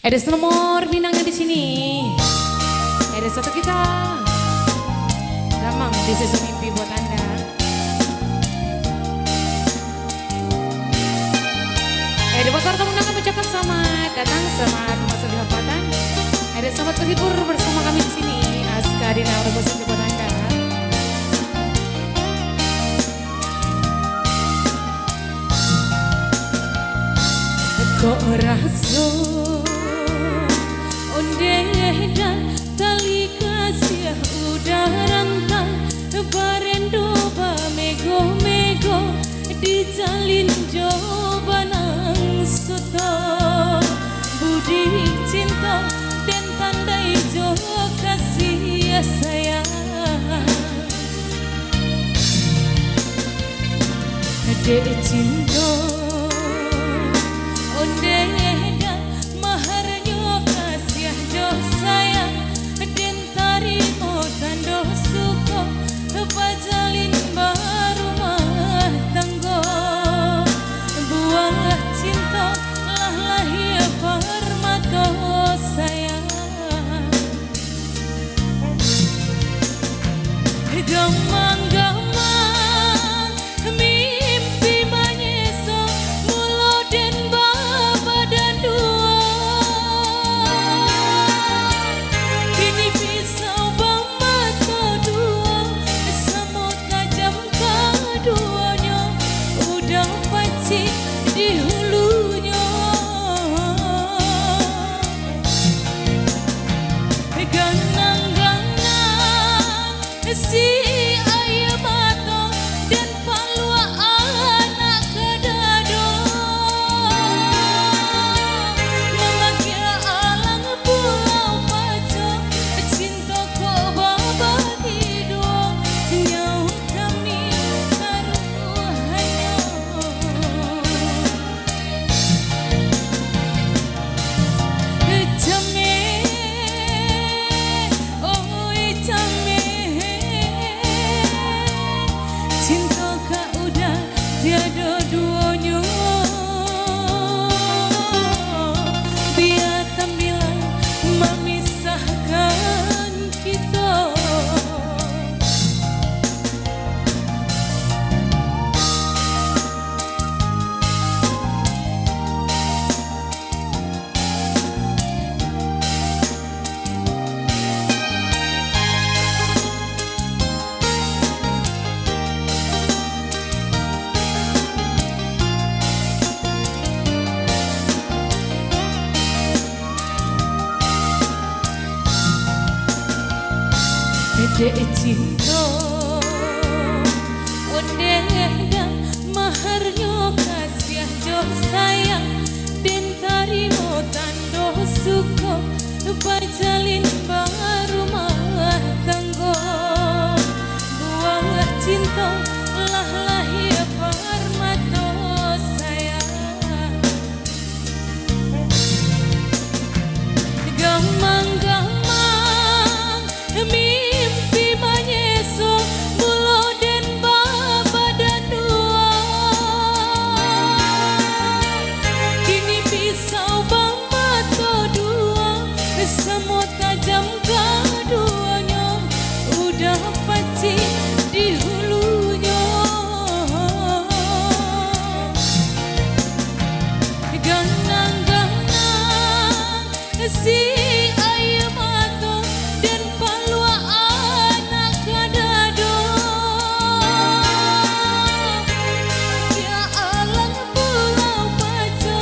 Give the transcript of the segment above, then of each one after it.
Ada nomor Minangnya di sini. Ada satu kita. Gamang di sisi mimpi buat Anda. Ada buat para tamu undangan ucapkan selamat datang, selamat memasuki hambatan. Ada selamat terhibur bersama kami di sini. Aska Dina Urbosan buat Anda. Kok rasa ondedan tali kasih udah rantang barendo ba mego dijalin jawaban soto budi cinta dan tandai jo kasih sayang dek cinta ondeda maharnya kasih jo sayang den tarimo tando suko pajalin barumah tanggo buah cinta lah lahir permato sayang gamang-gamang mimpi manyeso mulo den baba dan dua kini pisau bamato dua semut tajam keduanya udah pacik di hulunya ganang-ganang si ayam mato dan palua anak kedado mengakia alang pulau paco cinta kok baba hidup nyau kami taruhannya jame oh jame cinta kak udah tiada duanya biar tampilan memisahkan kita dek cinta ondeda maharnya kasih jo sayang den tarimo tando suko pajalin barumah tanggo buah cinta lah lahir permato sayang gamang-gamang mimpi manyeso mulo den baba dan dua kini pisau bamato dua semut tajam keduanya udah pacik di hulunya ganang-ganang si ayam mato dan palua anak kadado ya alang pulau paco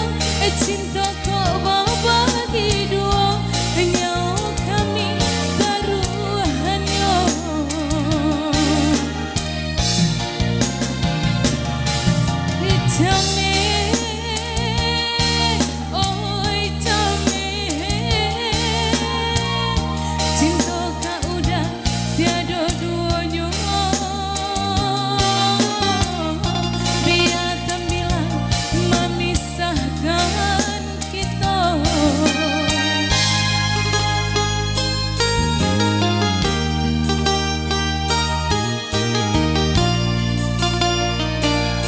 cinta kok baba hidup nyau kami taruhannya jame oh jame cinta kak udah tiada duanya biar tampilan memisahkan kita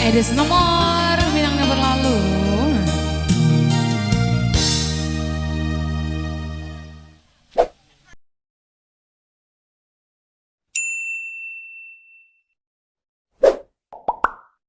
Edis nomor